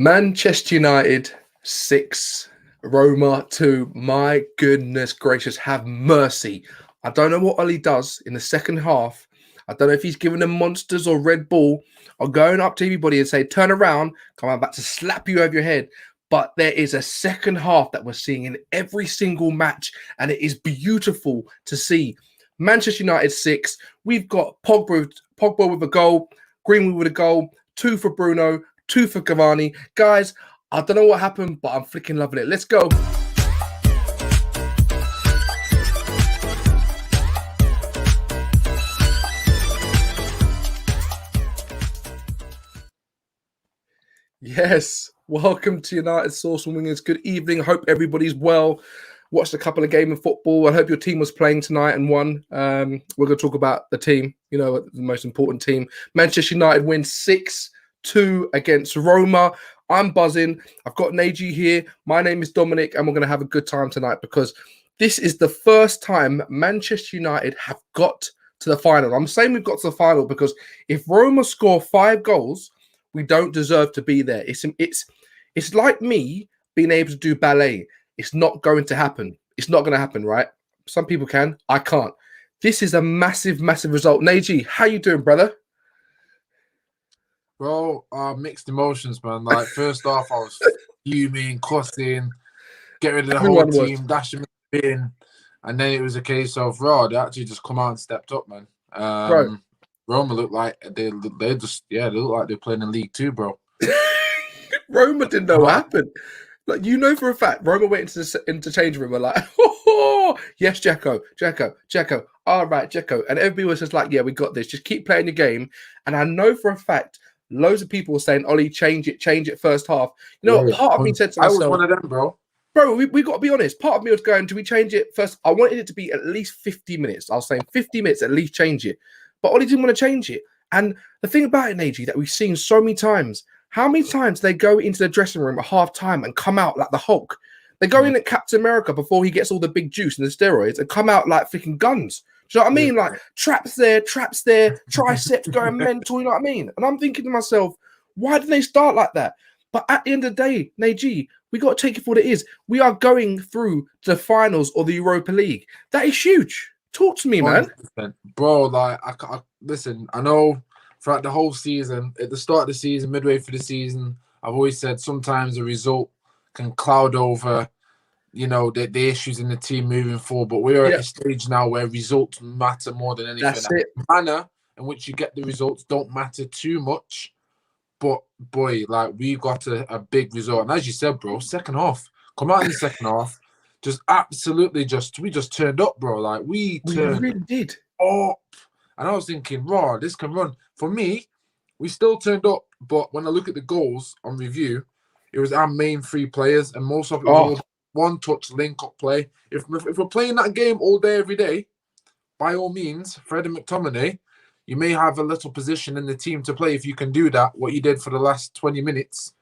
Manchester United 6, Roma 2. My goodness gracious, have mercy. I don't know what Ole does in the second half. I don't know if he's giving them monsters or Red Bull or going up to everybody and say, turn around, I'm about to slap you over your head. But there is a second half that we're seeing in every single match, and it is beautiful to see. Manchester United 6. We've got Pogba with a goal, Greenwood with a goal, 2 for Bruno, 2 for Cavani. Guys, I don't know what happened, but I'm freaking loving it. Let's go. Yes, welcome to United Sauce and Wingers. Good evening. Hope everybody's well. Watched a couple of games of football. I hope your team was playing tonight and won. We're going to talk about the team, the most important team. Manchester United win 6-2 against Roma. I'm buzzing. I've got Neji here. My name is Dominic, and we're going to have a good time tonight because this is the first time Manchester United have got to the final. I'm saying we've got to the final because if Roma score 5 goals, we don't deserve to be there. It's like me being able to do ballet. It's not going to happen. It's not going to happen, right? Some people can. I can't. This is a massive, massive result. Neji, how you doing, brother? Bro, mixed emotions, man. Like, first off, I was fuming, cussing, get rid of the whole team, dashing me in. And then it was a case of, they actually just come out and stepped up, man. Roma looked like they look like they're playing in League Two, bro. Roma didn't know what happened. Like, for a fact, Roma went into change room and like, yes, Jacko. All right, Jacko. And everybody was just like, yeah, we got this. Just keep playing your game. And I know for a fact, loads of people were saying, Ollie, change it first half. Part of me said to myself, I was one of them, bro. Bro, we got to be honest. Part of me was going, do we change it first? I wanted it to be at least 50 minutes. I was saying 50 minutes, at least change it. But Ollie didn't want to change it. And the thing about it, Neji, that we've seen so many times, how many times they go into the dressing room at half time and come out like the Hulk? They go in at Captain America before he gets all the big juice and the steroids and come out like freaking guns. Do you know what I mean? Like traps there, triceps going mental, you know what I mean? And I'm thinking to myself, why didn't they start like that? But at the end of the day, Neji, we got to take it for what it is. We are going through to the finals of the Europa League. That is huge. Talk to me, man. 100%. Bro, like, I listen, I know throughout the whole season, at the start of the season, midway through the season, I've always said sometimes a result can cloud over, the issues in the team moving forward. But we're at a stage now where results matter more than anything. That's it. The manner in which you get the results don't matter too much. But, boy, like, we got a big result. And as you said, bro, second half. Come out in the second half. We just turned up, bro. Like, we really did. Up. And I was thinking, this can run. For me, we still turned up, but when I look at the goals on review, it was our main 3 players, and most of it was all one-touch link-up play. If we're playing that game all day, every day, by all means, Fred and McTominay, you may have a little position in the team to play if you can do that, what you did for the last 20 minutes.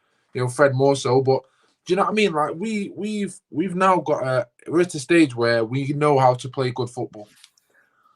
Fred more so, but do you know what I mean? Like, we've now got we're at a stage where we know how to play good football.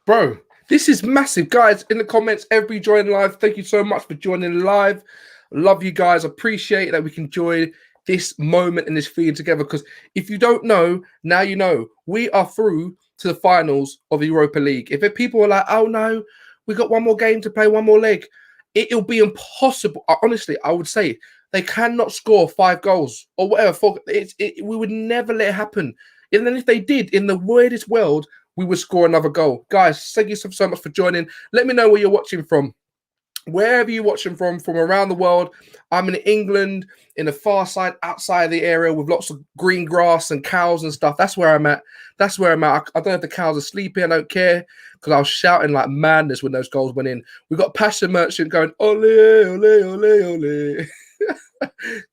Bro, this is massive. Guys, in the comments, everybody joining live, thank you so much for joining live. Love you guys. Appreciate that we can join this moment and this feeling together, because if you don't know, now you know. We are through to the finals of the Europa League. If people are like, oh no, we got one more game to play, one more leg, it'll be impossible. Honestly, I would say they cannot score 5 goals or whatever. We would never let it happen. And then if they did, in the weirdest world, we would score another goal. Guys, thank you so much for joining. Let me know where you're watching from. Wherever you're watching from around the world. I'm in England, in the far side, outside of the area with lots of green grass and cows and stuff. That's where I'm at. I don't know if the cows are sleeping. I don't care, because I was shouting like madness when those goals went in. We got Passion Merchant going, ole, ole, ole, ole.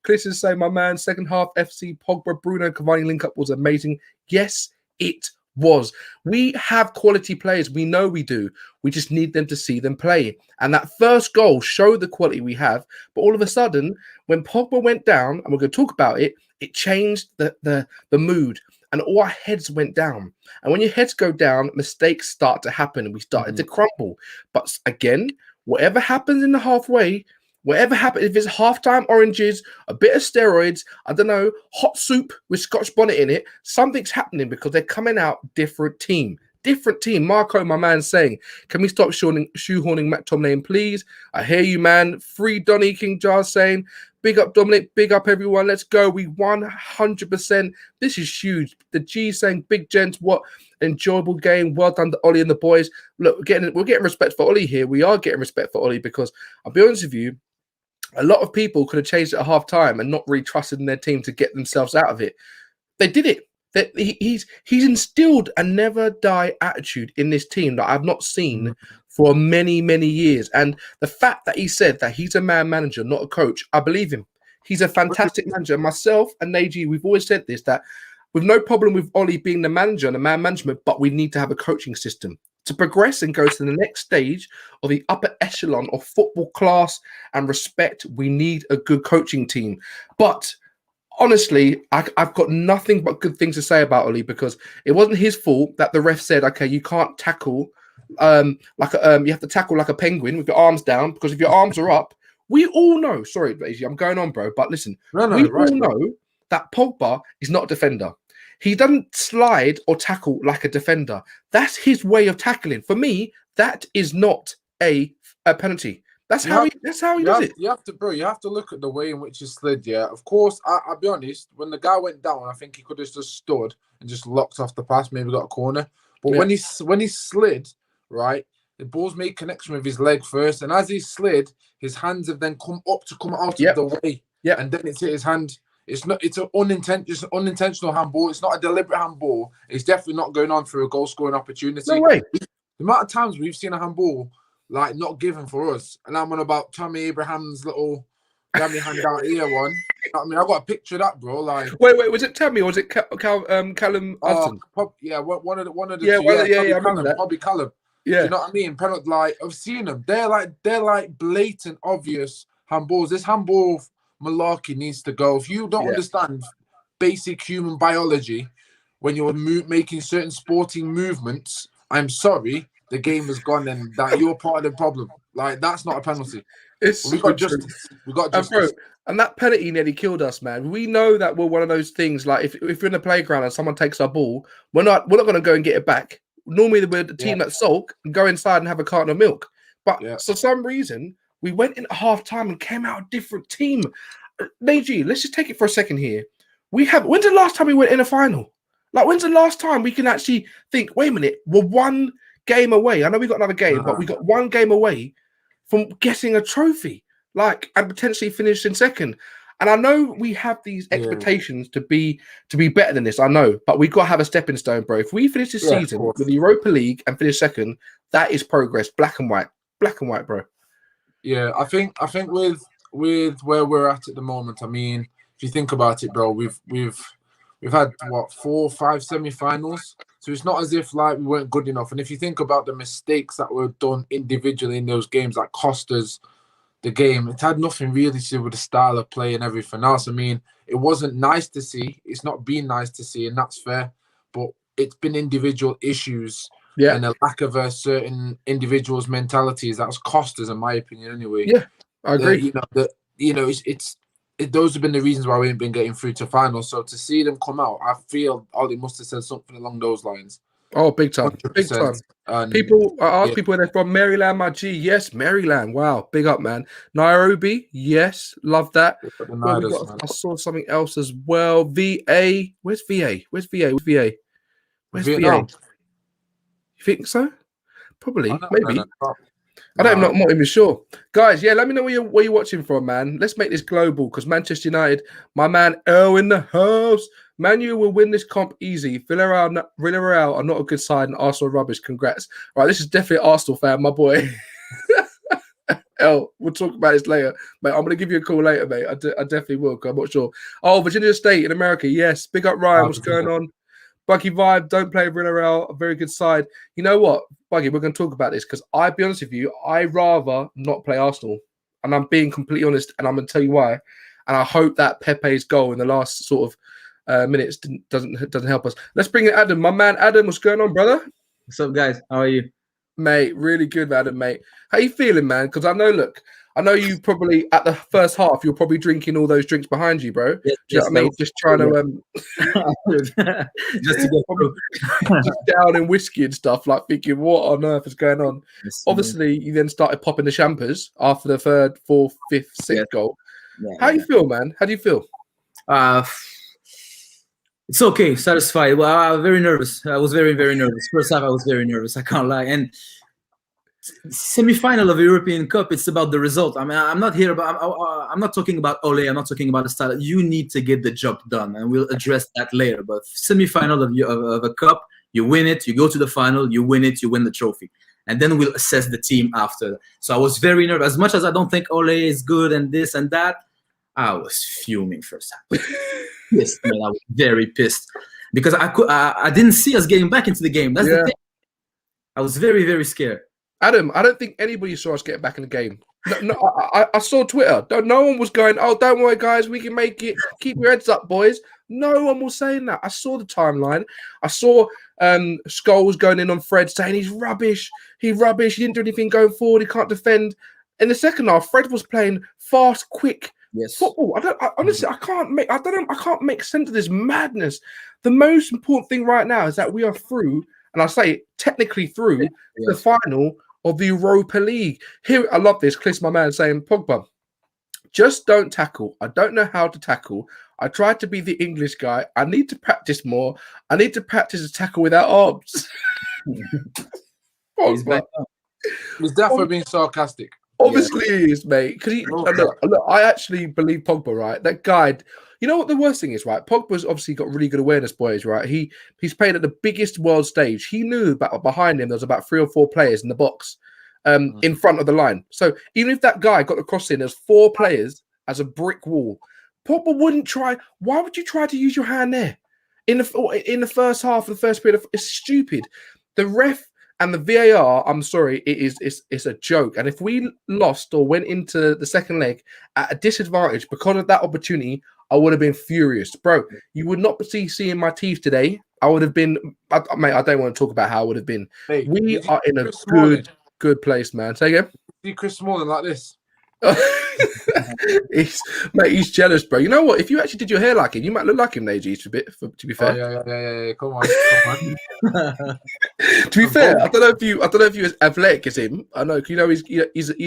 Chris is saying, my man, second half FC, Pogba, Bruno, Cavani link-up was amazing. Yes, it was. We have quality players. We know we do. We just need them to see them play. And that first goal showed the quality we have. But all of a sudden, when Pogba went down, and we're going to talk about it, it changed the mood. And all our heads went down. And when your heads go down, mistakes start to happen and we started to crumble. But again, whatever happens in the halfway, Whatever happens, if it's halftime oranges, a bit of steroids, I don't know, hot soup with Scotch bonnet in it, something's happening because they're coming out different team. Different team. Marco, my man, saying, can we stop shoehorning Matt Tomlin, please? I hear you, man. Free Donny King Jar saying, big up Dominic, big up everyone. Let's go. We won 100%. This is huge. The G saying, big gents, what enjoyable game. Well done to Ollie and the boys. Look, we're getting respect for Ollie here. We are getting respect for Ollie because I'll be honest with you, a lot of people could have changed it at half time and not really trusted in their team to get themselves out of it. They did it. That he's instilled a never die attitude in this team that I've not seen for many, many years. And the fact that he said that he's a man manager, not a coach, I believe him. He's a fantastic manager. Myself and Neji, we've always said this, that we've no problem with Ollie being the manager and the man management, but we need to have a coaching system to progress and go to the next stage of the upper echelon of football class and respect. We need a good coaching team. But honestly, I've got nothing but good things to say about Ollie because it wasn't his fault that the ref said, okay, you can't tackle you have to tackle like a penguin with your arms down, because if your arms are up, we all know, sorry, I'm going on, bro, but listen, we all know that Pogba is not a defender. He doesn't slide or tackle like a defender. That's his way of tackling. For me, that is not a penalty. That's how he does it. You have to look at the way in which he slid, yeah. Of course, I'll be honest, when the guy went down, I think he could have just stood and just locked off the pass, maybe got a corner. But when he slid, right, the ball's made connection with his leg first, and as he slid, his hands have then come up to come out of the way. Yeah. And then it's hit his hand. It's an unintentional handball. It's not a deliberate handball. It's definitely not going on for a goal scoring opportunity. No way. The amount of times we've seen a handball like not given for us, and I'm on about Tommy Abraham's little dummy hand out here one. You know what I mean, I got a picture of that, bro. Like, wait, was it Tammy or was it Callum Hudson? One of the two. I remember that. Probably Callum. Yeah, do you know what I mean? Penalty, like I've seen them. They're like blatant, obvious handballs. This handball malarkey needs to go. If you don't understand basic human biology when you're making certain sporting movements, I'm sorry. The game has gone, and that you're part of the problem. Like, that's not a penalty. We got justice. And that penalty nearly killed us, man. We know that we're one of those things. Like, if we're in the playground and someone takes our ball, we're not going to go and get it back. Normally, we're the team that sulk and go inside and have a carton of milk. But for some reason, we went in at half time and came out a different team. Neji, let's just take it for a second here. When's the last time we went in a final? Like, when's the last time we can actually think, wait a minute, we're one game away. I know we got another game, but we got one game away from getting a trophy, like, and potentially finishing second. And I know we have these expectations to be better than this. I know, but we got to have a stepping stone, bro. If we finish this season with the Europa League and finish second, that is progress, black and white, bro. Yeah, I think with where we're at the moment, I mean, if you think about it, bro, we've had 4 or 5 semi-finals. So it's not as if like we weren't good enough. And if you think about the mistakes that were done individually in those games, like cost us the game, it had nothing really to do with the style of play and everything else. I mean, it wasn't nice to see. It's not been nice to see, and that's fair. But it's been individual issues and a lack of a certain individual's mentalities that's cost us, in my opinion, anyway. Yeah, I agree. Those have been the reasons why we ain't been getting through to finals. So to see them come out, I feel Ollie must have said something along those lines. Oh, big time. 100%. Big time. And people, I ask people where they're from. Maryland, my G. Yes, Maryland. Wow. Big up, man. Nairobi. Yes. Love that. I saw something else as well. VA. Where's VA? Where's VA? Where's VA? You think so? Probably. Maybe. I'm not even sure. Guys, let me know where you're watching from, man. Let's make this global, because Manchester United, my man Earl in the house. Man U will win this comp easy. Villarreal are not a good side and Arsenal rubbish. Congrats. All right, this is definitely an Arsenal fan, my boy. El, we'll talk about this later. Mate, I'm going to give you a call later, mate. I definitely will, because I'm not sure. Oh, Virginia State in America. Yes. Big up, Ryan. What's going on? Buggy Vibe, don't play Villarreal, a very good side. You know what, Buggy, we're going to talk about this, because I'll be honest with you, I'd rather not play Arsenal. And I'm being completely honest, and I'm going to tell you why. And I hope that Pepe's goal in the last sort of minutes doesn't help us. Let's bring in Adam. My man Adam, what's going on, brother? What's up, guys? How are you? Mate, really good, Adam, mate. How you feeling, man? Because I know, look, I know you probably at the first half you're probably drinking all those drinks behind you, bro. Yes, Do you know what I mean? Just trying to just to get through. just down in whiskey and stuff, like thinking, what on earth is going on? Yes, Obviously, you then started popping the champers after the third, fourth, fifth, sixth goal. How do you feel, man? How do you feel? It's okay, satisfied. Well, I was very nervous. I was very, very nervous. First half, I was very nervous. I can't lie. And semi-final of the European Cup, it's about the result. I mean, I'm not here about. I'm not talking about Ole. I'm not talking about the style. You need to get the job done, and we'll address that later. But semi-final of a cup, you win it. You go to the final, you win it. You win the trophy, and then we'll assess the team after. So I was very nervous. As much as I don't think Ole is good and this and that, I was fuming first half. Pissed, man. I was very pissed because I didn't see us getting back into the game. That's the thing. I was very, very scared. Adam, I don't think anybody saw us get back in the game. No, I saw Twitter. No one was going, oh, don't worry, guys, we can make it. Keep your heads up, boys. No one was saying that. I saw the timeline. I saw Scholes going in on Fred saying he's rubbish. He didn't do anything going forward. He can't defend. In the second half, Fred was playing fast, quick. Yes. Football. Honestly, I can't make sense of this madness. The most important thing right now is that we are through, and I say technically through the final of the Europa League. Here, I love this. Chris, my man, saying, Pogba, just don't tackle. I don't know how to tackle. I tried to be the English guy. I need to practice more. I need to practice a tackle without arms. He's back up. He's definitely being sarcastic. Obviously he is, mate. Because look, I actually believe Pogba, right? That guy. You know what the worst thing is, right? Pogba's obviously got really good awareness, boys, right? He's played at the biggest world stage. He knew behind him there was about 3 or 4 players in the box, in front of the line. So even if that guy got the cross in, there's 4 players as a brick wall. Pogba wouldn't try. Why would you try to use your hand there in the first half of the first period? It's stupid. The ref and the VAR, I'm sorry, it's a joke. And if we lost or went into the second leg at a disadvantage because of that opportunity, I would have been furious. Bro, you would not be seeing my teeth today. I would have been, mate, I don't want to talk about how I would have been. Mate, we are in a good place, man. Say again. See Chris Smalling like this. He's jealous, bro. You know what? If you actually did your hair like him, you might look like him, AG, to be fair. Yeah. Come on. To be fair, I don't know if you as athletic as him. I know, you know, he's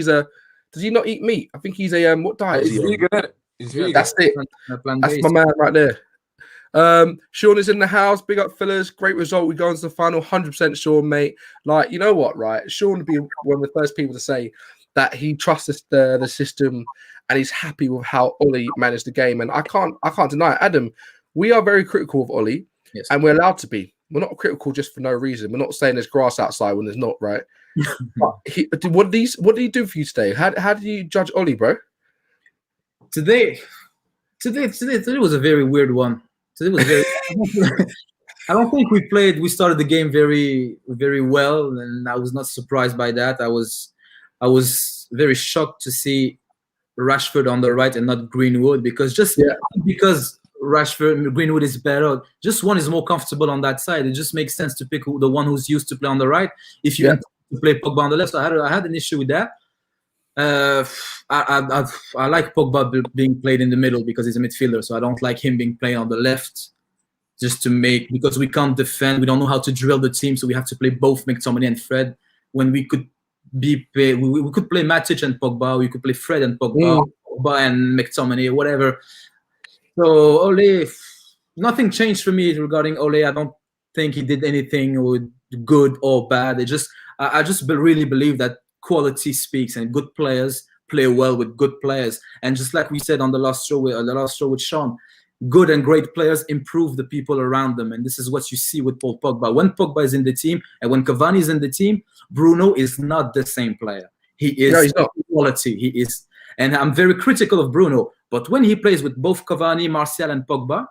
a. Does he not eat meat? I think he's a what diet? He's vegan, isn't it? He's vegan. That's it. That's my man right there. Sean is in the house. Big up, fellas. Great result. We go into the final. 100% Sean, mate. Like, you know what, right? Sean would be one of the first people to say that he trusts the system and he's happy with how Ole managed the game. And I can't deny it. Adam, we are very critical of Ole, and we're allowed to be. We're not critical just for no reason. We're not saying there's grass outside when there's not, right? But what did he do for you today? How did you judge Ole, bro? Today was a very weird one. Today was very. I don't think we started the game very, very well, and I was not surprised by that. I was very shocked to see Rashford on the right and not Greenwood because because Greenwood is better. Just one is more comfortable on that side. It just makes sense to pick the one who's used to play on the right. If you have to play Pogba on the left, so I had an issue with that. I like Pogba being played in the middle because he's a midfielder, so I don't like him being played on the left. Because we can't defend, we don't know how to drill the team, so we have to play both McTominay and Fred when we could. We could play Matic and Pogba. We could play Fred and Pogba and McTominay, whatever. So Ole, nothing changed for me regarding Ole. I don't think he did anything good or bad. I just really believe that quality speaks, and good players play well with good players. And just like we said on the last show with Sean, good and great players improve the people around them, and this is what you see with Paul Pogba. When Pogba is in the team and when Cavani is in the team, Bruno is not the same player. He is he's not quality. He is, and I'm very critical of Bruno. But when he plays with both Cavani, Martial, and Pogba,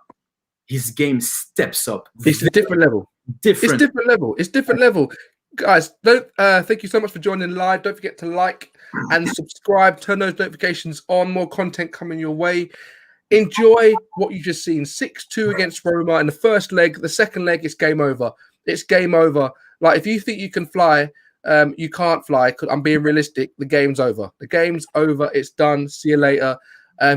his game steps up. It's a different level. It's different level. Guys, thank you so much for joining live. Don't forget to like and subscribe. Turn those notifications on. More content coming your way. Enjoy what you've just seen. 6-2 against Roma in the first leg. The second leg, it's game over. It's game over. Like, if you think you can fly You can't fly. 'Cause I'm being realistic. The game's over. The game's over. It's done. See you later.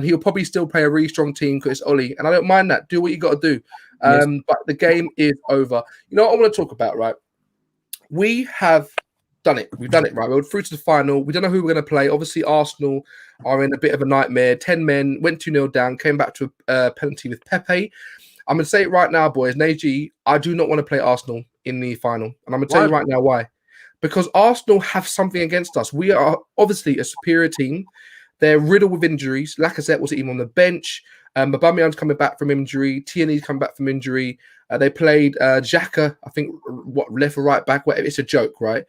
He'll probably still play a really strong team because it's Ole, and I don't mind that. Do what you got to do. Yes. But the game is over. You know what I want to talk about, right? We have done it. We've done it, right? We're through to the final. We don't know who we're going to play. Obviously, Arsenal are in a bit of a nightmare. 10 men, went 2-0 down, came back to a penalty with Pepe. I'm going to say it right now, boys. Neji, I do not want to play Arsenal in the final. And I'm going to tell you right now why. Because Arsenal have something against us. We are obviously a superior team. They're riddled with injuries. Lacazette wasn't even on the bench. Aubameyang's coming back from injury. Tierney's coming back from injury. They played Xhaka, I think, left or right back, whatever. It's a joke, right?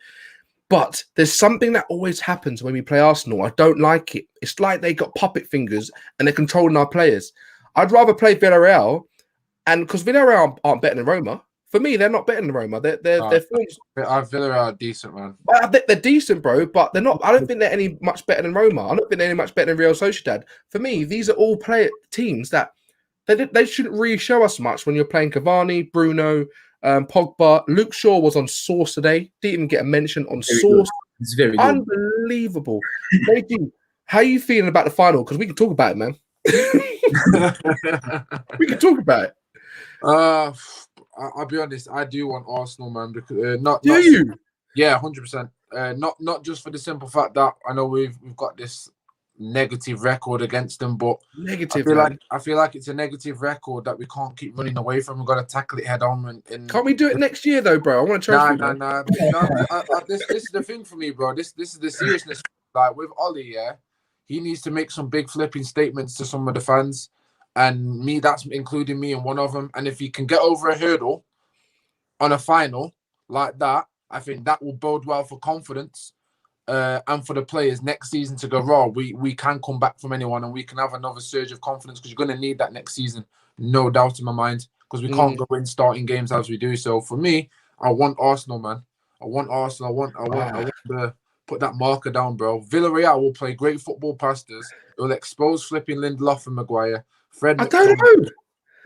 But there's something that always happens when we play Arsenal. I don't like it. It's like they got puppet fingers and they're controlling our players. I'd rather play Villarreal, and because Villarreal aren't better than Roma. For me, they're not better than Roma. Their forms. Villarreal are decent, man. I think they're decent, bro, but they're not. I don't think they're any much better than Roma. I don't think they're any much better than Real Sociedad. For me, these are all teams that they shouldn't really show us much when you're playing Cavani, Bruno, Pogba. Luke Shaw was on Source today. Didn't even get a mention on Source. It's very good. Unbelievable. How are you feeling about the final? Because we can talk about it, man. We can talk about it. I'll be honest. I do want Arsenal, man. Because Yeah, 100%. Not just for the simple fact that I know we've got this negative record against them, but I feel like it's a negative record that we can't keep running away from. We've got to tackle it head on. Can't we do it next year, though, bro? I want to try. Nah. This is the thing for me, bro. This is the seriousness. Like with Ole, yeah, he needs to make some big flipping statements to some of the fans. And me, that's including me and one of them. And if he can get over a hurdle on a final like that, I think that will bode well for confidence and for the players next season to go, raw. We can come back from anyone and we can have another surge of confidence because you're going to need that next season. No doubt in my mind, because we can't go in starting games as we do. So for me, I want Arsenal, man. I want Arsenal. I want to put that marker down, bro. Villarreal will play great football past us. It will expose flipping Lindelof and Maguire. Fred, I don't know.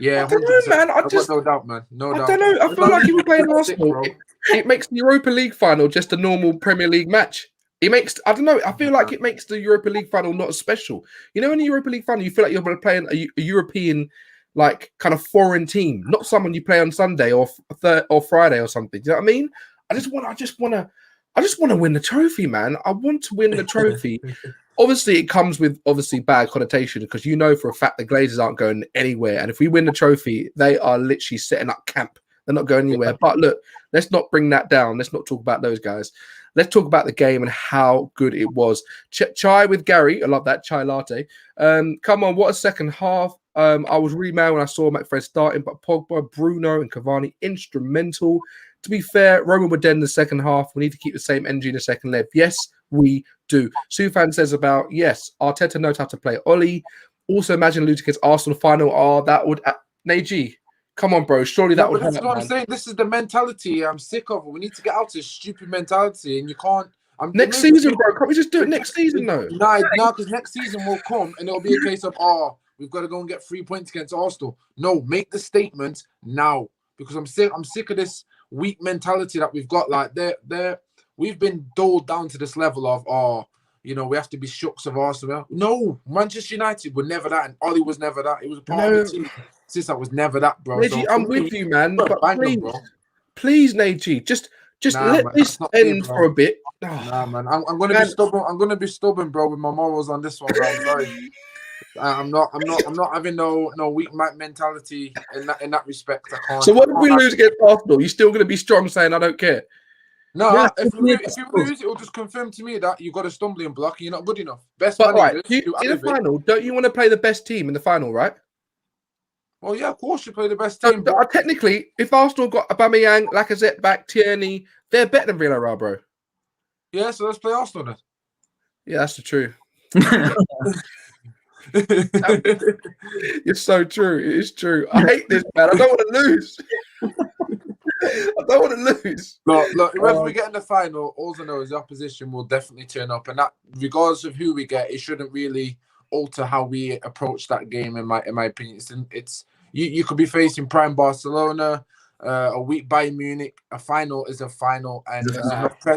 Yeah, I don't know, man. I just no doubt, man. No doubt. I don't know. I feel like if we play in Arsenal, it makes the Europa League final just a normal Premier League match. It makes, I don't know. I feel like it makes the Europa League final not as special. You know, in the Europa League final, you feel like you're playing a European, like kind of foreign team, not someone you play on Sunday or Friday or something. Do you know what I mean? I just want to win the trophy, man. I want to win the trophy. Obviously, it comes with bad connotation because you know for a fact the Glazers aren't going anywhere. And if we win the trophy, they are literally setting up camp. They're not going anywhere. But look, let's not bring that down. Let's not talk about those guys. Let's talk about the game and how good it was. Chai with Gary. I love that. Chai latte. Come on, what a second half. I was really mad when I saw McFred starting, but Pogba, Bruno, and Cavani instrumental. To be fair, Roma were dead in the second half. We need to keep the same energy in the second leg. Yes, we do. Sufan says about, yes, Arteta knows how to play Ole. Also, imagine losing against Arsenal final. Oh, that would... Neji, come on, bro. Surely that would hurt, That's what I'm saying. This is the mentality I'm sick of. We need to get out of this stupid mentality, and you can't... Next season, bro. Can't we just do it next season, though? No, because next season will come, and it'll be a case of, we've got to go and get 3 points against Arsenal. No, make the statement now, because I'm sick of this weak mentality that we've got. Like we've been doled down to this level of we have to be shooks of Arsenal. No, Manchester United were never that, and Ole was never that. It was a part of the team. Since that was never that, bro. Neji, I'm with you, man. But please, Neji, just let this end for a bit. Nah, man. I'm gonna be stubborn. I'm gonna be stubborn, bro, with my morals on this one, bro. I'm sorry. I'm not having no weak mentality in that respect. I can't. So what if we lose against Arsenal? You're still going to be strong, saying I don't care. No, if you lose, it will just confirm to me that you've got a stumbling block and you're not good enough. In the final, don't you want to play the best team in the final, right? Well, yeah, of course you play the best team. But technically, if Arsenal got Aubameyang, Lacazette back, Tierney, they're better than Villarreal, bro. Yeah, so let's play Arsenal then. Yeah, that's the truth. It's so true. It is true. I hate this, man. I don't want to lose. I don't want to lose. Look, whether we get in the final, all I know is the opposition will definitely turn up, and that, regardless of who we get, it shouldn't really alter how we approach that game. In my opinion, it's you could be facing prime Barcelona, a weak Bayern Munich. A final is a final, and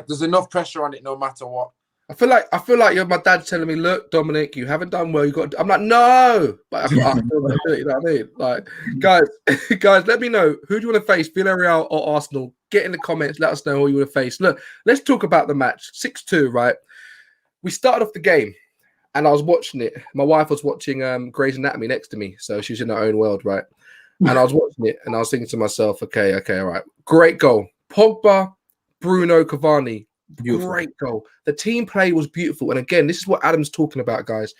there's enough pressure on it no matter what. I feel like you're my dad telling me, look, Dominic, you haven't done well. I'm like, no, but I feel it, you know what I mean? Like, guys, let me know, who do you want to face, Villarreal or Arsenal? Get in the comments, let us know who you want to face. Look, let's talk about the match. 6-2, right? We started off the game, and I was watching it. My wife was watching Grey's Anatomy next to me, so she was in her own world, right? And I was watching it, and I was thinking to myself, okay, all right, great goal, Pogba, Bruno, Cavani. Beautiful. Great goal. The team play was beautiful. And again, this is what Adam's talking about, guys.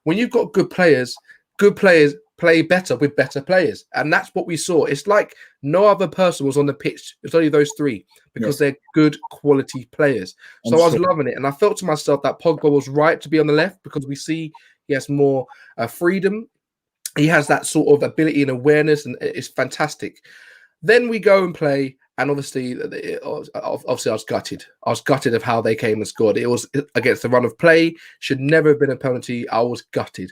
When you've got good players play better with better players. And that's what we saw. It's like no other person was on the pitch. It's only those three because they're good quality players. So I was loving it. And I felt to myself that Pogba was right to be on the left because we see he has more freedom. He has that sort of ability and awareness, and it's fantastic. Then we go and play. And obviously, I was gutted. I was gutted of how they came and scored. It was against the run of play. Should never have been a penalty. I was gutted.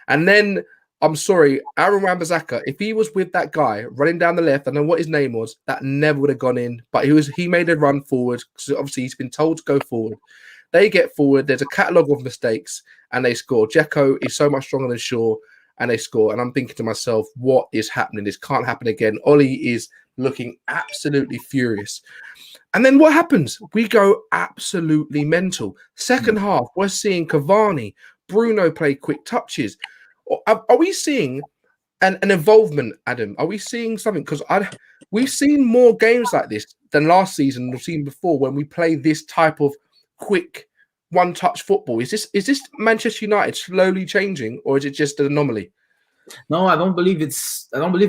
And then, I'm sorry, Aaron Wan-Bissaka, if he was with that guy running down the left, I don't know what his name was, that never would have gone in. But he made a run forward because obviously he's been told to go forward. They get forward. There's a catalogue of mistakes, and they score. Dzeko is so much stronger than Shaw, and they score. And I'm thinking to myself, what is happening? This can't happen again. Ole is looking absolutely furious. And then what happens? We go absolutely mental. Second half, we're seeing Cavani, Bruno play quick touches. Are we seeing an involvement, Adam? Are we seeing something? Because we've seen more games like this than last season. We've seen before when we play this type of quick one-touch football. Is this Manchester United slowly changing, or is it just an anomaly? No, I don't believe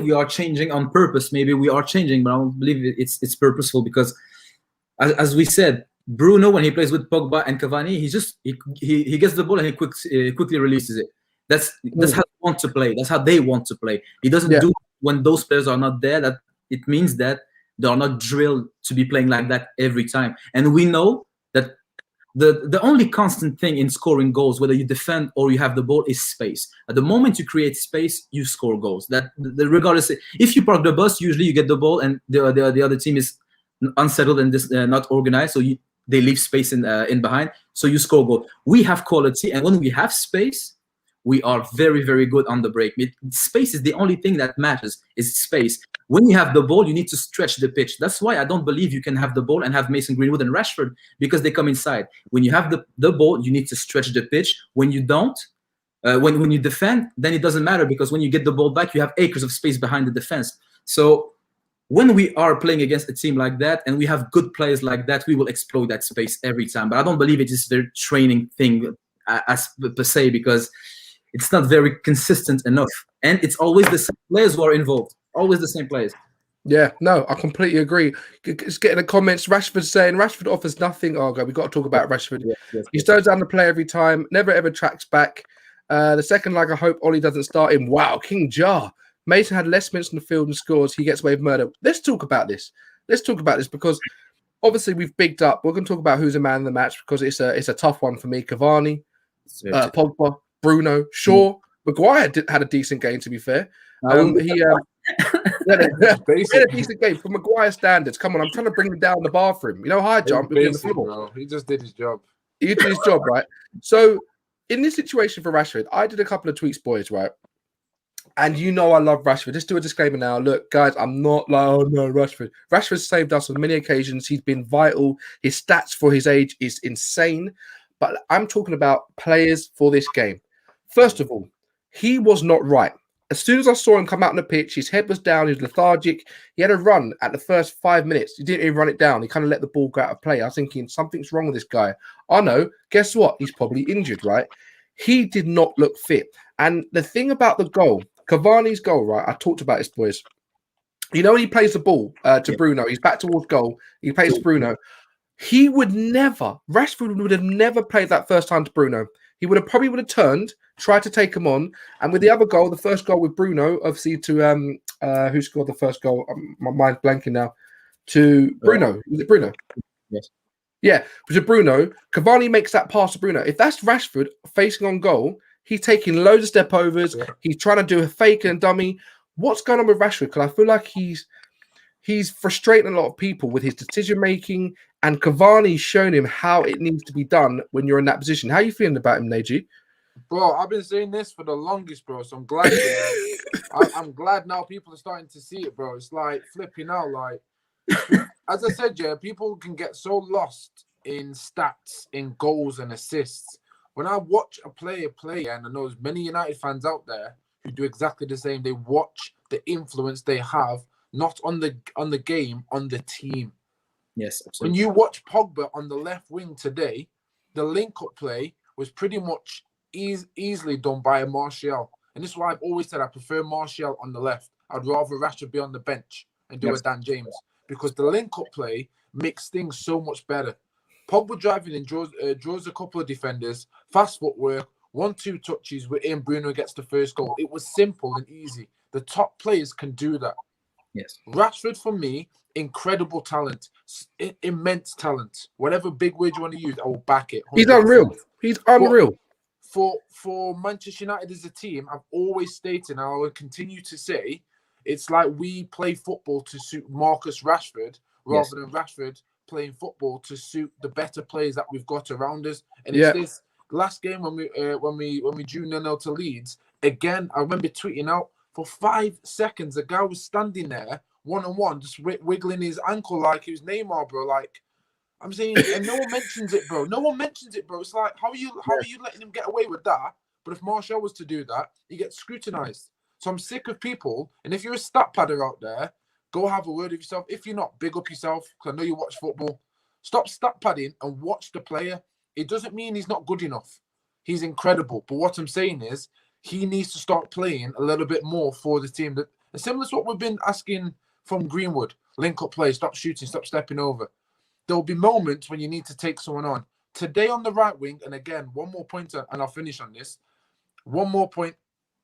we are changing on purpose. Maybe we are changing, but I don't believe it's purposeful because, as we said, Bruno, when he plays with Pogba and Cavani, he gets the ball and he quickly releases it. That's how they want to play. That's how they want to play. He doesn't do when those players are not there. That it means that they are not drilled to be playing like that every time. And we know that the only constant thing in scoring goals, whether you defend or you have the ball, is space. At the moment you create space, you score goals. Regardless, if you park the bus, usually you get the ball and the other team is unsettled and not organized, so they leave space in behind, so you score goal. We have quality, and when we have space, we are very, very good on the break. Space is the only thing that matters, is space. When you have the ball, you need to stretch the pitch. That's why I don't believe you can have the ball and have Mason Greenwood and Rashford, because they come inside. When you have the ball, you need to stretch the pitch. When you don't, when you defend, then it doesn't matter, because when you get the ball back, you have acres of space behind the defense. So when we are playing against a team like that and we have good players like that, we will exploit that space every time. But I don't believe it is their training thing as per se, because it's not very consistent enough. And it's always the same players who are involved. Always the same players. Yeah, no, I completely agree. Just getting the comments. Rashford saying Rashford offers nothing. Oh, God, we've got to talk about Rashford. He slows down the play every time, never ever tracks back. The second leg, I hope Ole doesn't start him. Wow, King Jar. Mason had less minutes on the field and scores. He gets away with murder. Let's talk about this. Because obviously we've bigged up. We're going to talk about who's a man in the match, because it's a tough one for me. Cavani, Pogba, Bruno, Shaw, Maguire had a decent game, to be fair. He had a decent game for Maguire standards. Come on, I'm trying to bring him down the bar for him. You know, high jump. Bro. He just did his job. He did his job, right? So in this situation for Rashford, I did a couple of tweets, boys, right? And you know I love Rashford. Just do a disclaimer now. Look, guys, I'm not like, oh no, Rashford. Rashford saved us on many occasions. He's been vital. His stats for his age is insane. But I'm talking about players for this game. First of all, he was not right. As soon as I saw him come out on the pitch, his head was down, he was lethargic. He had a run at the first 5 minutes. He didn't even run it down. He kind of let the ball go out of play. I was thinking, something's wrong with this guy. I know. Guess what? He's probably injured, right? He did not look fit. And the thing about the goal, Cavani's goal, right? I talked about this, boys. You know, when he plays the ball to Bruno, he's back towards goal. He plays to Bruno. He would never, Rashford would have never played that first time to Bruno. He would have turned, tried to take him on, and with the other goal, the first goal with Bruno, obviously to who scored the first goal? My mind's blanking now. To Bruno, was it Bruno? Yes. Yeah, to Bruno. Cavani makes that pass to Bruno. If that's Rashford facing on goal, he's taking loads of step overs. Yeah. He's trying to do a fake and dummy. What's going on with Rashford? Because I feel like he's he's frustrating a lot of people with his decision making, and Cavani's shown him how it needs to be done when you're in that position. How are you feeling about him, Neji? Bro, I've been saying this for the longest, bro. So I'm glad. I'm glad now people are starting to see it, bro. It's like flipping out. Like, as I said, yeah, people can get so lost in stats, in goals and assists. When I watch a player play, and I know there's many United fans out there who do exactly the same. They watch the influence they have, not on the game, on the team. Yes, absolutely. When you watch Pogba on the left wing today, the link-up play was pretty much easily done by a Martial. And this is why I've always said I prefer Martial on the left. I'd rather Rashford be on the bench and do a Dan James, because the link-up play makes things so much better. Pogba driving in, draws a couple of defenders, fast footwork, 1-2 touches within Bruno gets the first goal. It was simple and easy. The top players can do that. Yes. Rashford, for me, incredible talent, immense talent. Whatever big word you want to use, I will back it. 100%. He's unreal. He's unreal. For Manchester United as a team, I've always stated, and I will continue to say, it's like we play football to suit Marcus Rashford rather than Rashford playing football to suit the better players that we've got around us. And it's this last game when we drew 0-0 to Leeds. Again, I remember tweeting out for 5 seconds, a guy was standing there one-on-one, just wiggling his ankle like he was Neymar, bro. Like, I'm saying, and no one mentions it, bro. No one mentions it, bro. It's like, how are you letting him get away with that? But if Martial was to do that, he gets scrutinized. So I'm sick of people. And if you're a stat padder out there, go have a word with yourself. If you're not, big up yourself, because I know you watch football. Stop stat padding and watch the player. It doesn't mean he's not good enough. He's incredible. But what I'm saying is, he needs to start playing a little bit more for the team. That similar to what we've been asking from Greenwood. Link-up play, stop shooting, stop stepping over. There will be moments when you need to take someone on. Today on the right wing, and again, one more point, and I'll finish on this. One more point.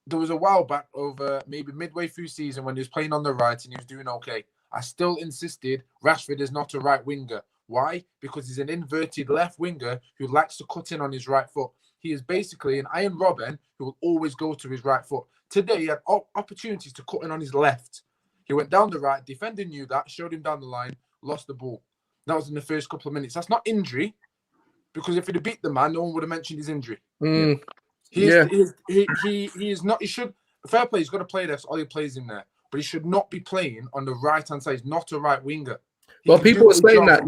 There was a while back, over maybe midway through season, when he was playing on the right and he was doing okay. I still insisted Rashford is not a right winger. Why? Because he's an inverted left winger who likes to cut in on his right foot. He is basically an Iron Robin who will always go to his right foot. Today, he had opportunities to cut in on his left. He went down the right, defender knew that, showed him down the line, lost the ball. That was in the first couple of minutes. That's not injury, because if he'd have beat the man, no one would have mentioned his injury. He is not. He should, fair play. He's got to play there. So all he plays in there, but he should not be playing on the right hand side. He's not a right winger. Well, people are saying that.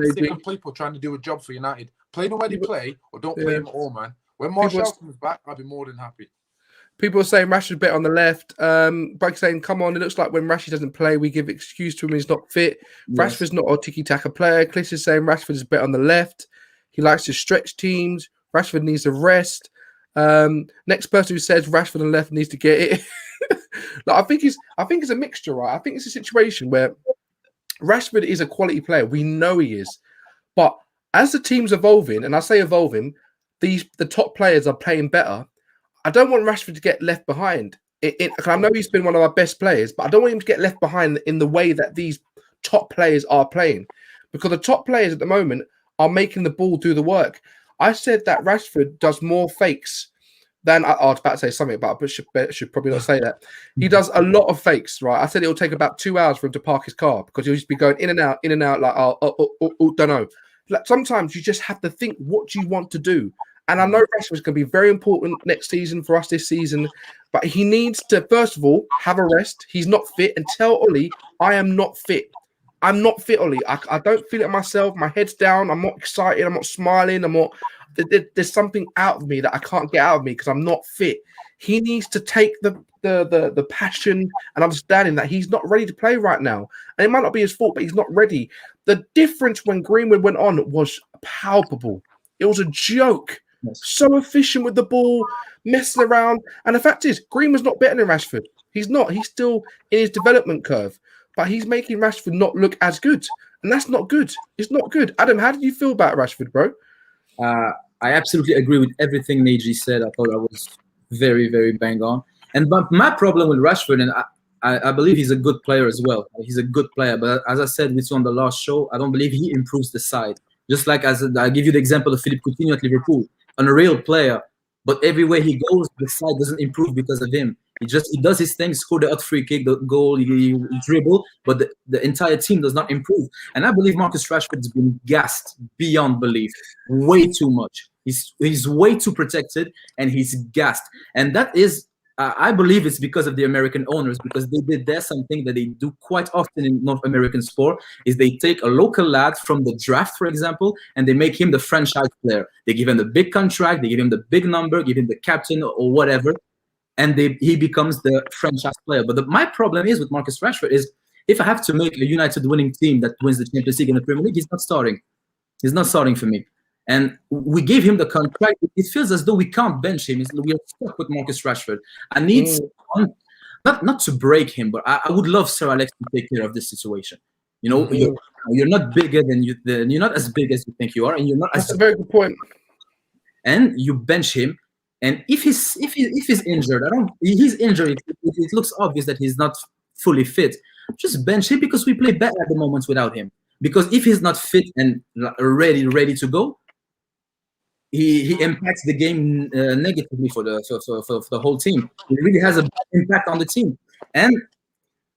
People trying to do a job for United. Play him where they play, or don't play him at all, man. When Martial comes back, I'll be more than happy. People are saying Rashford's better on the left. By saying, come on, it looks like when Rashford doesn't play, we give excuse to him he's not fit. Yes. Rashford's not a tiki-taka player. Cliss is saying Rashford is better on the left. He likes to stretch teams. Rashford needs a rest. Next person who says Rashford on the left needs to get it. I think it's a mixture, right? I think it's a situation where Rashford is a quality player. We know he is. But as the team's evolving, and I say evolving, the top players are playing better. I don't want Rashford to get left behind. I know he's been one of our best players, but I don't want him to get left behind in the way that these top players are playing, because the top players at the moment are making the ball do the work. I said that Rashford does more fakes than I was about to say something about, but should probably not say that. He does a lot of fakes, right? I said it'll take about 2 hours for him to park his car, because he'll just be going in and out, like, don't know. Like, sometimes you just have to think what you want to do. And I know Rashford's going to be very important next season for us this season, but he needs to, first of all, have a rest. He's not fit, and tell Ole, I am not fit. I'm not fit, Ole. I don't feel it myself. My head's down. I'm not excited. I'm not smiling. There's something out of me that I can't get out of me because I'm not fit. He needs to take the passion and understanding that he's not ready to play right now. And it might not be his fault, but he's not ready. The difference when Greenwood went on was palpable. It was a joke. So efficient with the ball, messing around. And the fact is, Greenwood's not better than Rashford. He's not. He's still in his development curve. But he's making Rashford not look as good. And that's not good. It's not good. Adam, how did you feel about Rashford, bro? I absolutely agree with everything Neji said. I thought I was very, very bang on. But my problem with Rashford, and I believe he's a good player as well. He's a good player. But as I said with you on the last show, I don't believe he improves the side. Just like I'll give you the example of Philippe Coutinho at Liverpool. A real player, but everywhere he goes, the side doesn't improve because of him. He does his thing, score the free kick, the goal, he dribble, but the entire team does not improve. And I believe Marcus Rashford's been gassed beyond belief, way too much. He's way too protected, and he's gassed. And that is, I believe it's because of the American owners, because there's something that they do quite often in North American sport, is they take a local lad from the draft, for example, and they make him the franchise player. They give him the big contract, they give him the big number, give him the captain or whatever, and he becomes the franchise player. But my problem is with Marcus Rashford is, if I have to make a United winning team that wins the Champions League and the Premier League, he's not starting. He's not starting for me. And we gave him the contract. It feels as though we can't bench him. We are stuck with Marcus Rashford. I need someone, not to break him, but I would love Sir Alex to take care of this situation. You know, you're not bigger than you're not as big as you think you are, and you're not. That's a very good point. And you bench him, and if he's injured, he's injured. It looks obvious that he's not fully fit. Just bench him, because we play better at the moment without him. Because if he's not fit and ready to go, he impacts the game negatively for the whole team. He really has a bad impact on the team. And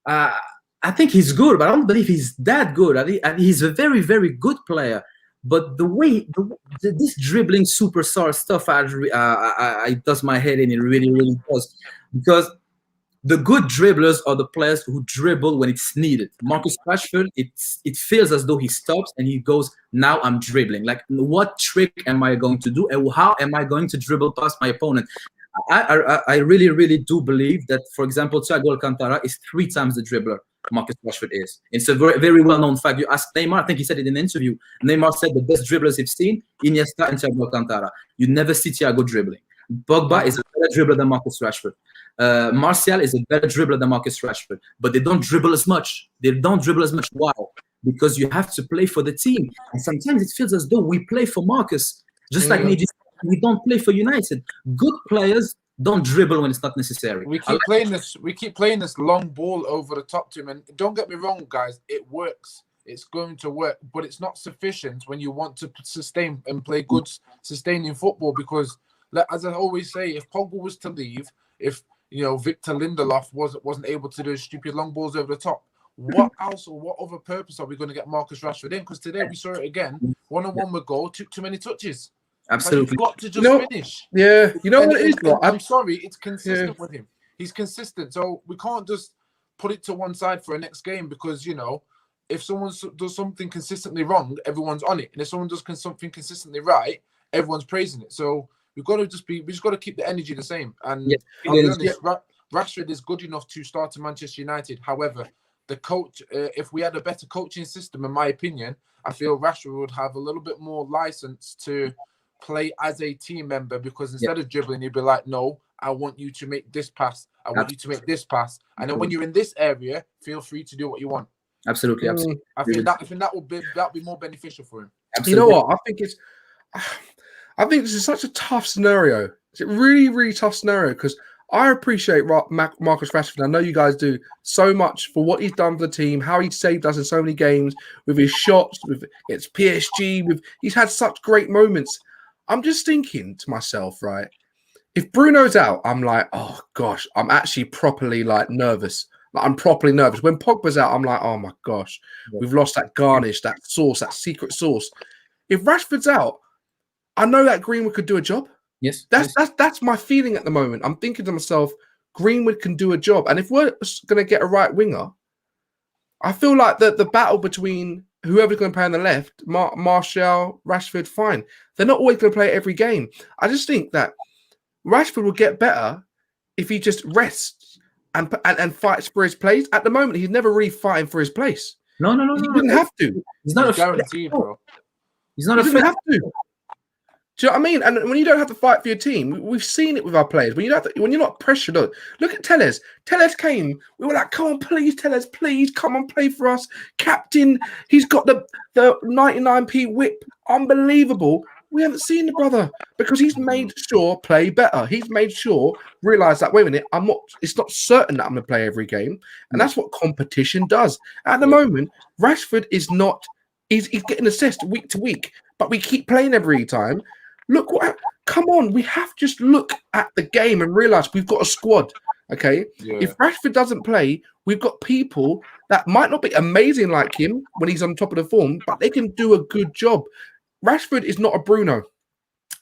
I think he's good, but I don't believe he's that good. He's a very, very good player. But the way this dribbling superstar stuff, I does my head in. It really, really does. Because the good dribblers are the players who dribble when it's needed. Marcus Rashford, it feels as though he stops and he goes, now I'm dribbling. Like, what trick am I going to do? And how am I going to dribble past my opponent? I really, really do believe that, for example, Thiago Alcantara is 3 times the dribbler Marcus Rashford is. It's a very, very well-known fact. You ask Neymar, I think he said it in an interview. Neymar said the best dribblers he's seen, Iniesta and Thiago Alcantara. You never see Thiago dribbling. Pogba is a better dribbler than Marcus Rashford. Martial is a better dribbler than Marcus Rashford, but they don't dribble as much. Why? Because you have to play for the team, and sometimes it feels as though we play for Marcus, just like we don't play for United. Good players don't dribble when it's not necessary. We keep playing this long ball over the top to him, and don't get me wrong, guys, it works. It's going to work, but it's not sufficient when you want to sustain and play good sustaining football. Because, as I always say, if Pogba was to leave, if Victor Lindelof wasn't able to do stupid long balls over the top, what else or what other purpose are we going to get Marcus Rashford in? Because today we saw it again, one-on-one with goal, took too many touches. Absolutely. You've got to just finish. Yeah, you know what it is? I'm sorry, it's consistent with him. He's consistent. So we can't just put it to one side for a next game, because, if someone does something consistently wrong, everyone's on it. And if someone does something consistently right, everyone's praising it. So we just got to keep the energy the same. And I'll be honest, Rashford is good enough to start at Manchester United. However, the coach, if we had a better coaching system, in my opinion, I feel Rashford would have a little bit more license to play as a team member, because instead of dribbling, he'd be like, no, I want you to make this pass. I want you to make this pass. And then when you're in this area, feel free to do what you want. Absolutely. I think that will be more beneficial for him. Absolutely. You know what? I think this is such a tough scenario. It's a really, really tough scenario, because I appreciate Marcus Rashford. I know you guys do so much for what he's done for the team, how he saved us in so many games with his shots, it's PSG. He's had such great moments. I'm just thinking to myself, right? If Bruno's out, I'm like, oh gosh, I'm actually properly nervous. I'm properly nervous. When Pogba's out, I'm like, oh my gosh, we've lost that garnish, that sauce, that secret sauce. If Rashford's out, I know that Greenwood could do a job. Yes. That's my feeling at the moment. I'm thinking to myself, Greenwood can do a job. And if we're going to get a right winger, I feel like the battle between whoever's going to play on the left, Martial, Rashford, fine. They're not always going to play every game. I just think that Rashford will get better if he just rests and fights for his place. At the moment, he's never really fighting for his place. No. He doesn't have to. He's not guaranteed, bro. He's not he doesn't have to. Do you know what I mean? And when you don't have to fight for your team, we've seen it with our players. When you're not pressured, look at Telles. Telles came. We were like, come on, please, Telles, please, come and play for us. Captain, he's got the 99p whip. Unbelievable. We haven't seen the brother, because he's made sure play better. He's made sure realize that, wait a minute, it's not certain that I'm going to play every game. And that's what competition does. At the moment, Rashford is not, he's getting assessed week to week, but we keep playing every time. Come on, we have to just look at the game and realize we've got a squad. Okay, Yeah. if Rashford doesn't play, we've got people that might not be amazing like him when he's on top of the form, but they can do a good job. Rashford is not a Bruno.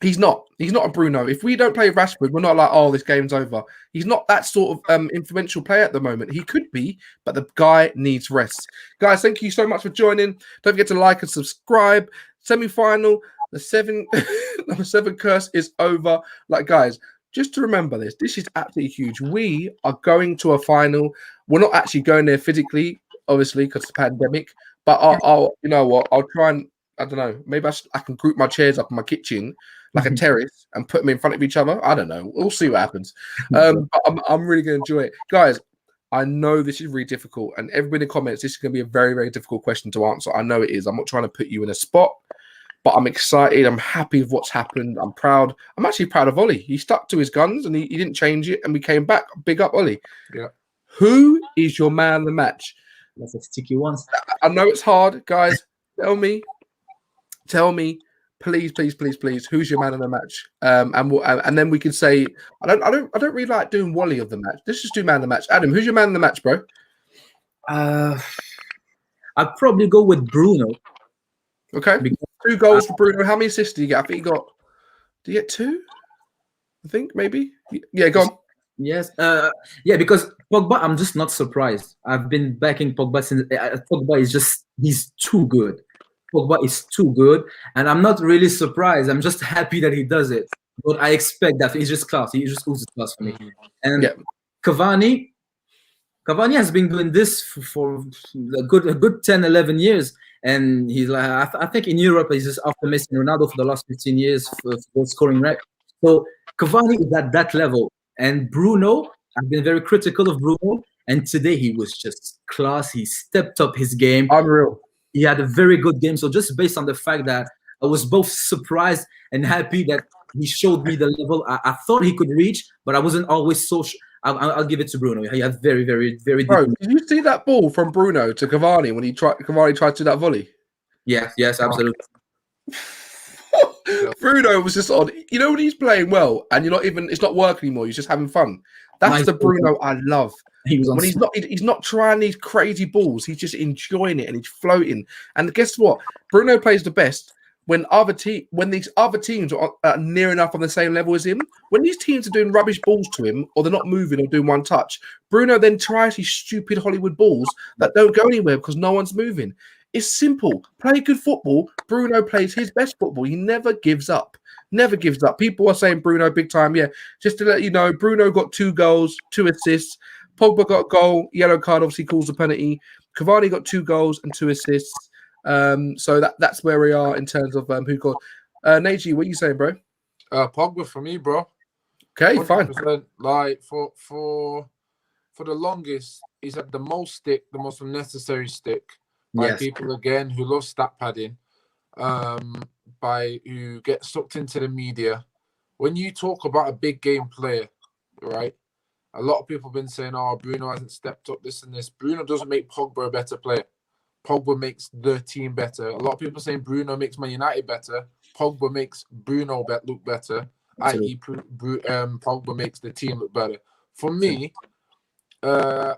He's not. He's not a Bruno. If we don't play Rashford, we're not like, oh, this game's over. He's not that sort of influential player at the moment. He could be, but the guy needs rest. Guys, thank you so much for joining. Don't forget to like and subscribe. Semi-final, number 7 curse is over. Like, guys, just to remember this. This is absolutely huge. We are going to a final. We're not actually going there physically, obviously, because it's a pandemic. But I'll, you know what? I'll try and, I don't know. Maybe I can group my chairs up in my kitchen like a terrace and put them in front of each other. I don't know. We'll see what happens. But I'm really going to enjoy it. Guys, I know this is really difficult. And everybody in the comments, this is going to be a very, very difficult question to answer. I know it is. I'm not trying to put you in a spot, but I'm excited. I'm happy with what's happened. I'm proud. I'm actually proud of Ollie. He stuck to his guns and he didn't change it. And we came back. Big up, Ollie. Yeah. Who is your man of the match? That's a sticky one. I know it's hard, guys. Tell me, please, who's your man of the match? And then we can say, I don't really like doing Wally of the match. Let's just do man of the match. Adam, who's your man of the match, bro? I'd probably go with Bruno. Okay, 2 goals for Bruno. How many assists did he get? I think he got. Did he get 2? I think maybe. Yeah, go on. Yes. Yeah, because Pogba, I'm just not surprised. I've been backing Pogba since Pogba is just, he's too good. Pogba is too good, and I'm not really surprised. I'm just happy that he does it. But I expect that he's just class. He just oozes class for me. And Cavani has been doing this for a good 10, 11 years. And he's like, I think in Europe, he's just after Messi and Ronaldo for the last 15 years for goal scoring record. So Cavani is at that level. And Bruno, I've been very critical of Bruno. And today he was just class. He stepped up his game. Unreal. He had a very good game. So just based on the fact that I was both surprised and happy that he showed me the level I thought he could reach, but I wasn't always so I'll give it to Bruno. He had very, very, very. Bro, did you see that ball from Bruno to Cavani when Cavani tried to do that volley? Yes, absolutely. Bruno was just on. You know when he's playing well and it's not work anymore. He's just having fun. That's the Bruno I love. When he's not trying these crazy balls. He's just enjoying it and he's floating. And guess what? Bruno plays the best when these other teams are near enough on the same level as him. When these teams are doing rubbish balls to him or they're not moving or doing one touch, Bruno then tries these stupid Hollywood balls that don't go anywhere because no one's moving. It's simple. Play good football. Bruno plays his best football. He never gives up. Never gives up. People are saying Bruno big time. Yeah, just to let you know, Bruno got 2 goals, 2 assists. Pogba got a goal, yellow card, obviously calls a penalty. Cavani got 2 goals and 2 assists. So that's where we are in terms of who got. Neji, what are you saying, bro? Pogba for me, bro. Okay, 100%. Fine. Like for the longest, he's had the most stick, the most unnecessary stick by people again who love stat padding, by who get sucked into the media. When you talk about a big game player, right? A lot of people have been saying, "Oh, Bruno hasn't stepped up, this and this." Bruno doesn't make Pogba a better player. Pogba makes the team better. A lot of people saying Bruno makes Man United better. Pogba makes Bruno look better. I.e., Pogba makes the team look better. For me, I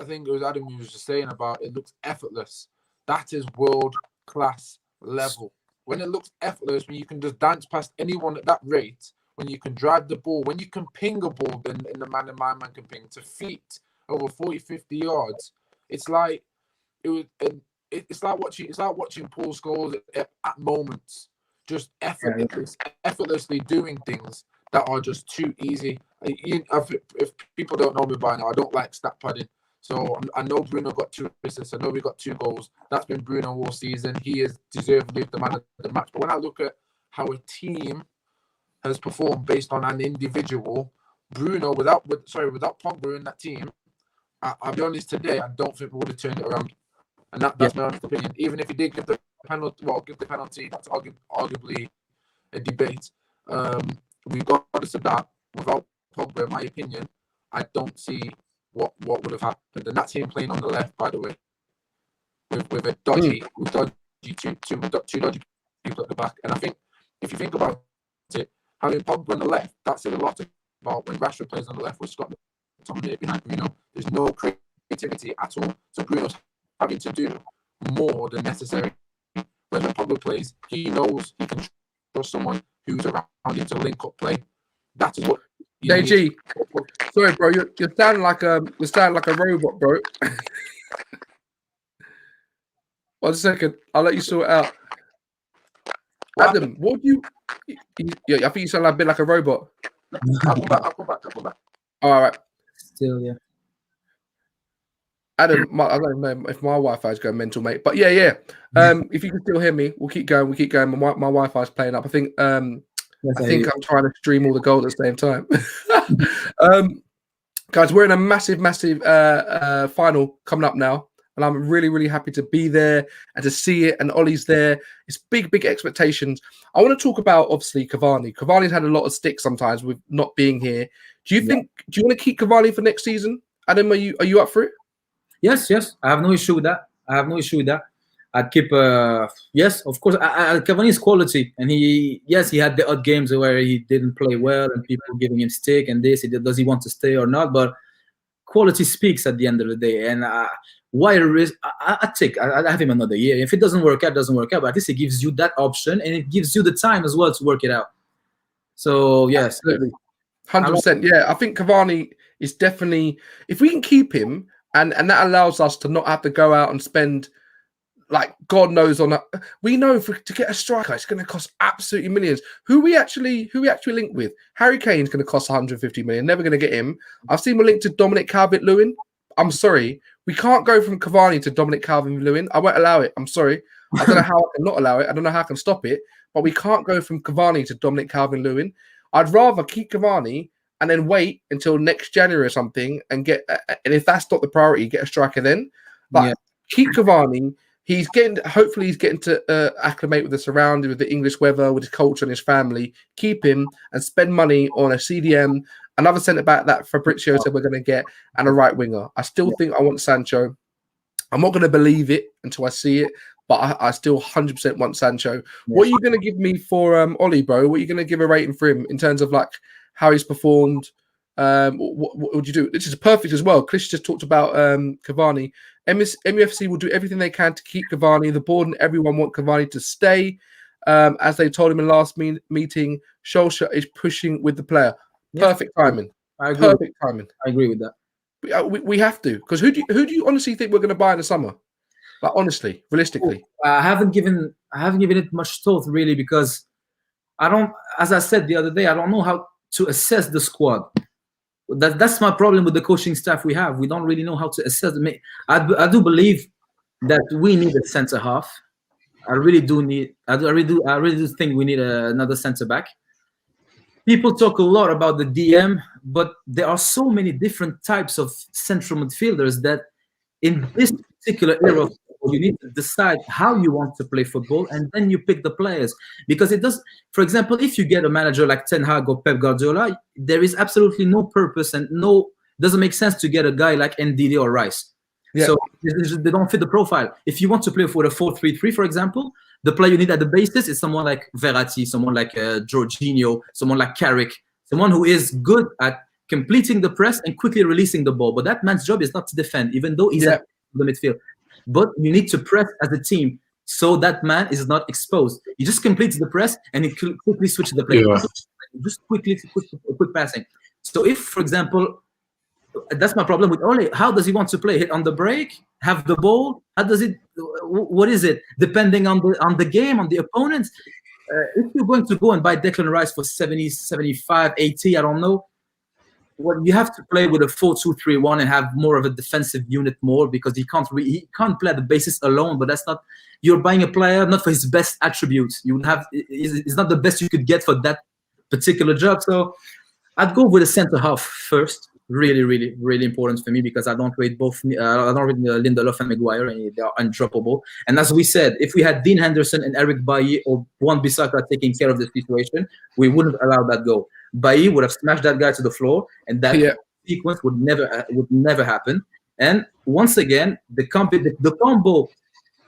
think it was Adam who was just saying about it looks effortless. That is world-class level. When it looks effortless, when you can just dance past anyone at that rate, when you can drive the ball, when you can ping a ball in the man and my man can ping to feet over 40, 50 yards, it's like it's like watching Paul Scholes at moments, just effortlessly doing things that are just too easy. If people don't know me by now, I don't like stat padding. So I know Bruno got 2 assists. I know we got 2 goals. That's been Bruno all season. He is deservedly the man of the match. But when I look at how a team has performed based on an individual, Bruno, without Pogba in that team, I'll be honest, today I don't think we would have turned it around. And that's my honest opinion. Even if he did give the penalty, that's arguably a debate. Regardless of that, without Pogba, in my opinion, I don't see what would have happened. And that's him playing on the left, by the way, with a dodgy, two dodgy people at the back. And I think if you think about it, having Pogba on the left, that says a lot about when Rashford plays on the left with Scotland. McTominay behind Bruno. There's no creativity at all. So Bruno's having to do more than necessary. When Pogba plays, he knows he can trust someone who's around him to link up play. That is what. JG, sorry, bro, you're sounding like a robot, bro. 1 second, I'll let you sort it out. Adam, what do you? Yeah, I think you sound like a bit like a robot. I'll come back. All right. Still, yeah. Adam, I don't know if my Wi-Fi is going mental, mate. But yeah. If you can still hear me, we'll keep going. My Wi-Fi is playing up. I think I'm trying to stream all the goals at the same time. Guys, we're in a massive final coming up now, and I'm really happy to be there and to see it. And Ollie's there. It's big expectations. I want to talk about obviously Cavani. Cavani's had a lot of stick sometimes with not being here. Do you want to keep Cavani for next season? Adam, are you up for it? Yes. I have no issue with that. I'd keep. Yes, of course. Cavani's quality, and he had the odd games where he didn't play well, and people giving him stick and this. Does he want to stay or not? But quality speaks at the end of the day. And Wire is. I have him another year. If it doesn't work out, doesn't work out. But at least it gives you that option, and it gives you the time as well to work it out. So yes, absolutely, 100%. Yeah, I think Cavani is definitely. If we can keep him. And that allows us to not have to go out and spend, like, God knows on that. We know to get a striker, it's going to cost absolutely millions. Who we actually link with? Harry Kane's going to cost 150 million. Never going to get him. I've seen him linked to Dominic Calvert-Lewin. I'm sorry, we can't go from Cavani to Dominic Calvert-Lewin. I won't allow it. I'm sorry. I don't know how I can not allow it. I don't know how I can stop it. But we can't go from Cavani to Dominic Calvert-Lewin. I'd rather keep Cavani and then wait until next January or something and get. And if that's not the priority, get a striker then. But keep Cavani. Hopefully he's getting to acclimate with the surrounding, with the English weather, with his culture and his family. Keep him and spend money on a CDM, another centre back that Fabrizio said we're going to get, and a right winger. I still think I want Sancho. I'm not going to believe it until I see it, but I still 100% want Sancho. Yeah. What are you going to give me for Ollie, bro? What are you going to give a rating for him in terms of like how he's performed? What would you do? This is perfect as well. Chris just talked about Cavani. MUFC will do everything they can to keep Cavani. The board and everyone want Cavani to stay. As they told him in last meeting, Solskjaer is pushing with the player. Perfect timing. Perfect timing. I agree with that. We have to, because who do you honestly think we're going to buy in the summer? Like honestly, realistically, I haven't given it much thought really, because I don't. As I said the other day, I don't know how to assess the squad. That's my problem with the coaching staff we have. We don't really know how to assess them. I do believe that we need a centre half. I really do think we need another centre back. People talk a lot about the DM, but there are so many different types of central midfielders that in this particular era, you need to decide how you want to play football, and then you pick the players. Because it does, for example, if you get a manager like Ten Hag or Pep Guardiola, there is absolutely no purpose and doesn't make sense to get a guy like Ndidi or Rice. Yeah. So they don't fit the profile. If you want to play for a 4-3-3, for example, the player you need at the basis is someone like Verratti, someone like Jorginho, someone like Carrick, someone who is good at completing the press and quickly releasing the ball. But that man's job is not to defend, even though he's at the midfield. But you need to press as a team so that man is not exposed. He just completes the press and he quickly switches the play. Yeah. Just quick passing. So if, for example, that's my problem with Ole. How does he want to play? Hit on the break? Have the ball? How does it? What is it? Depending on the game, on the opponents. If you're going to go and buy Declan Rice for 70, 75, 80, I don't know. Well, you have to play with a 4-2-3-1 and have more of a defensive unit more, because he can't play at the basis alone. But that's not. You're buying a player not for his best attributes. It's not the best you could get for that particular job. So I'd go with a centre half first. Really, really, really important for me, because I don't rate both. I don't rate Lindelof and Maguire, and they are undroppable. And as we said, if we had Dean Henderson and Eric Bailly or Wan-Bissaka taking care of the situation, we wouldn't allow that go. Bailly would have smashed that guy to the floor, and that sequence would never happen. And once again, the combo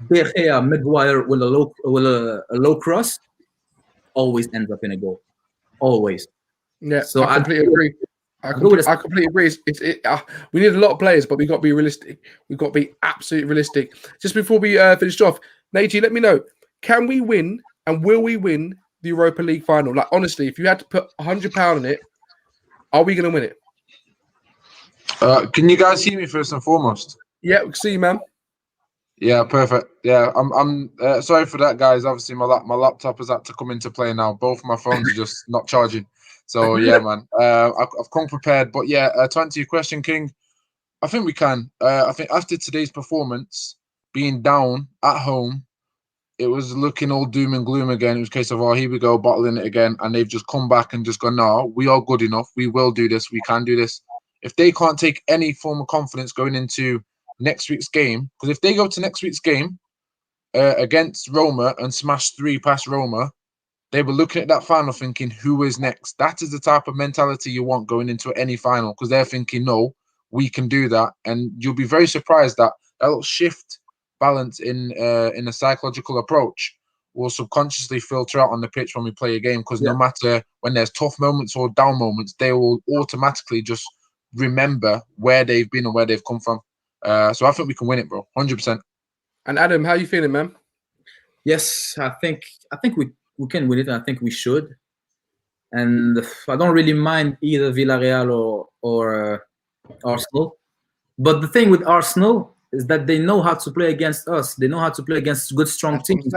De Gea Maguire with a low cross always ends up in a goal. Always. Yeah, so I completely agree. I completely agree. We need a lot of players, but we got to be realistic. We've got to be absolutely realistic. Just before we finish off, Neji, let me know: can we win and will we win the Europa League final? Like honestly, if you had to put £100 on it, are we going to win it? Can you guys see me first and foremost? Yeah, we can see you, man. Yeah, perfect. Yeah, I'm sorry for that, guys. Obviously, my laptop has had to come into play now. Both my phones are just not charging. So yeah, man. I've come prepared. But yeah, to answer your question, King, I think we can. I think after today's performance, being down at home, it was looking all doom and gloom again. It was a case of, oh, here we go, bottling it again. And they've just come back and just gone, no, we are good enough. We will do this. We can do this. If they can't take any form of confidence going into next week's game, because if they go to next week's game against Roma and smash 3 past Roma, they were looking at that final thinking, who is next? That is the type of mentality you want going into any final, because they're thinking, no, we can do that. And you'll be very surprised that that little shift balance in a psychological approach will subconsciously filter out on the pitch when we play a game, because no matter when there's tough moments or down moments, they will automatically just remember where they've been and where they've come from. So I think we can win it, bro. 100%. And Adam, how you feeling, man? Yes, I think we can win it. I think we should. And I don't really mind either Villarreal or Arsenal. But the thing with Arsenal is that they know how to play against us. They know how to play against good, strong teams.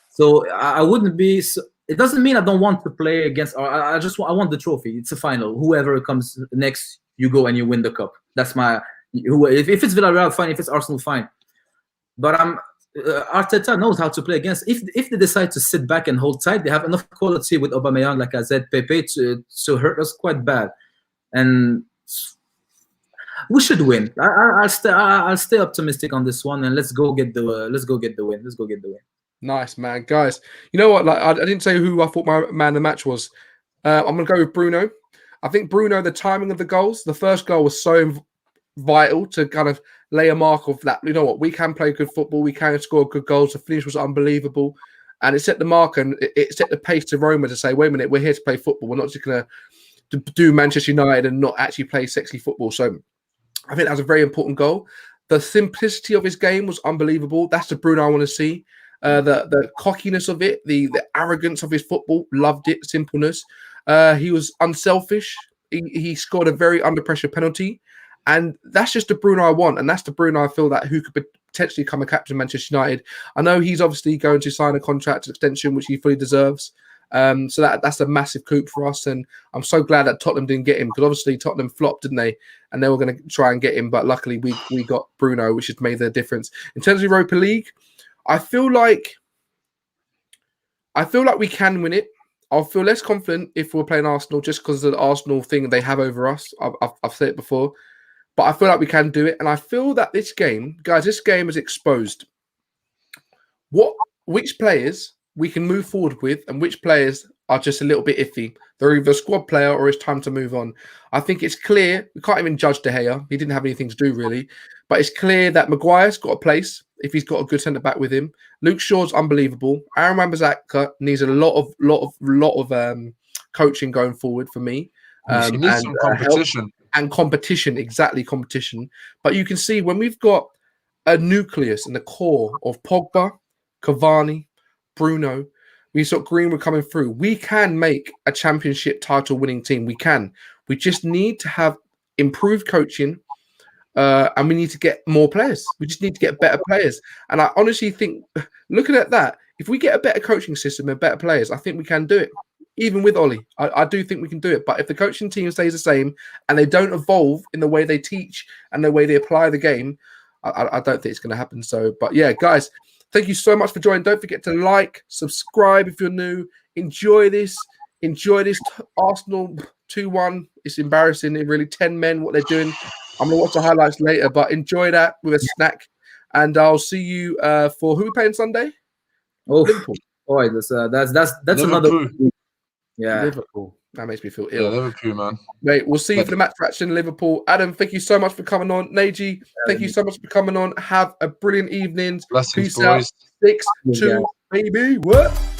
So I wouldn't be. It doesn't mean I don't want to play against. I want the trophy. It's a final. Whoever comes next, you go and you win the cup. That's my. If it's Villarreal, fine. If it's Arsenal, fine. But Arteta knows how to play against. If they decide to sit back and hold tight, they have enough quality with Aubameyang, like I said, Pepe to hurt us quite bad, and we should win. I'll stay optimistic on this one, and let's go get the win. Let's go get the win. Nice, man, guys. You know what? Like I didn't say who I thought my man of the match was. I'm gonna go with Bruno. I think Bruno, the timing of the goals, the first goal was so vital to kind of lay a mark of that. You know what? We can play good football. We can score good goals. The finish was unbelievable, and it set the mark and it set the pace to Roma to say, "Wait a minute, we're here to play football. We're not just gonna do Manchester United and not actually play sexy football." So I think that was a very important goal. The simplicity of his game was unbelievable. That's the Bruno I want to see. The cockiness of it, the arrogance of his football, loved it. Simpleness. He was unselfish. He scored a very under pressure penalty, and that's just the Bruno I want. And that's the Bruno I feel that who could potentially become a captain of Manchester United. I know he's obviously going to sign a contract extension, which he fully deserves. So that's a massive coup for us, and I'm so glad that Tottenham didn't get him, because obviously Tottenham flopped, didn't they? And they were going to try and get him, but luckily we got Bruno, which has made the difference. In terms of Europa League, I feel like we can win it. I'll feel less confident if we're playing Arsenal, just because of the Arsenal thing they have over us. I've said it before, but I feel like we can do it, and I feel that this game, guys, this game has exposed which players we can move forward with and which players are just a little bit iffy. They're either a squad player or it's time to move on. I think it's clear. We can't even judge De Gea. He didn't have anything to do, really. But it's clear that Maguire's got a place if he's got a good centre-back with him. Luke Shaw's unbelievable. Aaron Wan-Bissaka needs a lot of coaching going forward for me. He needs some competition. And competition, exactly, competition. But you can see when we've got a nucleus in the core of Pogba, Cavani, Bruno, we saw Greenwood coming through. We can make a championship title winning team. We can. We just need to have improved coaching, and we need to get more players. We just need to get better players. And I honestly think, looking at that, if we get a better coaching system and better players, I think we can do it. Even with Ole, I do think we can do it. But if the coaching team stays the same and they don't evolve in the way they teach and the way they apply the game, I don't think it's going to happen. So, but yeah, guys, thank you so much for joining. Don't forget to like, subscribe if you're new. Enjoy this. Arsenal 2-1. It's embarrassing. It really 10 men, what they're doing. I'm going to watch the highlights later, but enjoy that with a snack. And I'll see you for who we playing Sunday? Oh, Liverpool. Boy, that's Liverpool. another. Yeah, Liverpool. That makes me feel ill. Yeah, Liverpool, man. Mate, we'll see you for the match fraction in Liverpool. Adam, thank you so much for coming on. Neji, thank you so much for coming on. Have a brilliant evening. Blessings, Peace boys. out. 6-2, baby. What?